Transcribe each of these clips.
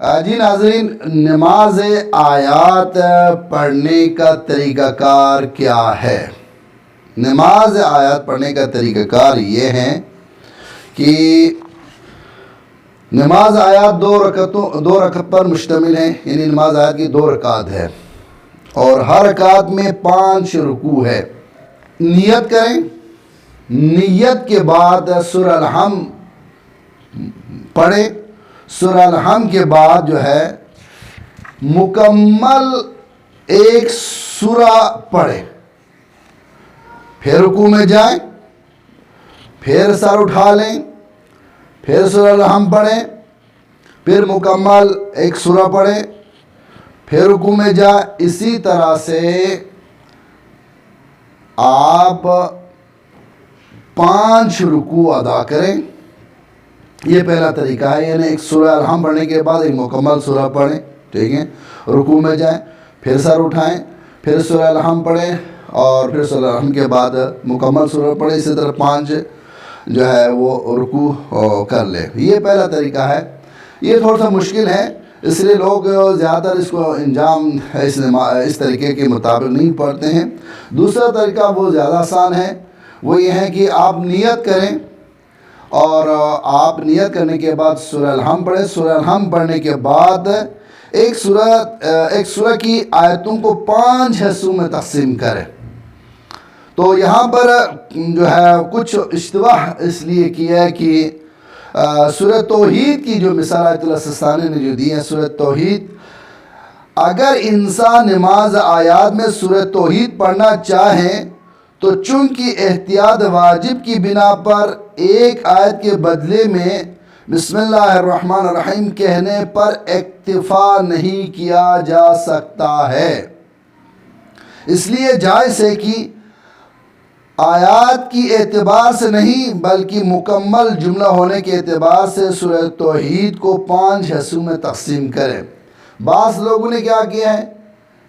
जी नाज़रीन, नमाज आयात पढ़ने का तरीक़ाकार क्या है। नमाज आयात पढ़ने का तरीक़ाकार ये है कि नमाज आयात दो रकत पर मुश्तमिल है, यानी नमाज आयात की 2 रकात है और हर रकात में 5 रुकू है। नियत करें, नियत के बाद सूरह अल-हम पढ़े, सूरह अल-हम के बाद जो है मुकम्मल एक सूरा पढ़े, फिर रुकू में जाएं, फिर सर उठा लें, फिर सूरह अल-हम पढ़ें, फिर मुकम्मल एक सूरा पढ़ें, फिर रुकू में जाए। इसी तरह से आप 5 रुकू अदा करें। ये पहला तरीका है, यानी एक सूरह अल-हम पढ़ने के बाद एक मुकम्मल सूरा पढ़ें, ठीक है, रुकू में जाएं, फिर सर उठाएं, फिर सूरह अल-हम पढ़ें और फिर सूरह अल-हम के बाद मुकम्मल सूरा पढ़ें। इसी तरह 5 जो है वो रुकू कर ले। ये पहला तरीका है। ये थोड़ा सा मुश्किल है, इसलिए लोग ज़्यादातर इसको अंजाम इस तरीके के मुताबिक नहीं पढ़ते हैं। दूसरा तरीका वो ज़्यादा आसान है, वो ये है कि आप नियत करें और आप नियत करने के बाद सूरह अल-हम पढ़ें। सूरह अल-हम पढ़ने के बाद एक सूरह की आयतों को 5 हिस्सों में तकसीम करें। तो यहाँ पर जो है कुछ इश्तिबाह इसलिए किया है कि सूरह तौहीद की जो मिसाल आयतुल्लाह सिस्तानी ने जो दी है, सूरह तौहीद, अगर इंसान नमाज आयात में सूरह तौहीद पढ़ना चाहें तो चूँकि एहतियात वाजिब की बिना पर एक आयत के बदले में बिस्मिल्लाहिर्रहमानिर्रहीम कहने पर इक्तिफा नहीं किया जा सकता है। इसलिए जायज़ है कि आयात की एतबार से नहीं बल्कि मुकम्मल जुमला होने के एतबार से सूरह तौहीद को 5 हिस्सों में तकसीम करें। बाज़ लोगों ने क्या किया है,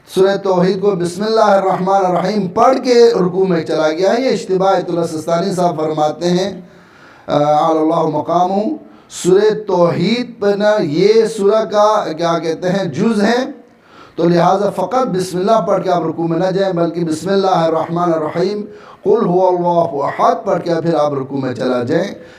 सूरह तौहीद को बिस्मिल्लाहिर्रहमानिर्रहीम पढ़ के रुकू में चला गया है। ये इश्तिबाह आयतुल्लाह सिस्तानी साहब फरमाते हैं अल्लाह मकामहू, सूरह तौहीद पर ना ये सूरह का क्या कहते हैं जुज़ है, तो लिहाजा फ़कत बिस्मिल्लाह पढ़ के आप रुकू में ना जाएं बल्कि बिस्मिल्लाहिर्रहमानिर्रहीम कुल हुवल्लाहु अहद पढ़ के फिर आप रुकू में चला जाएं।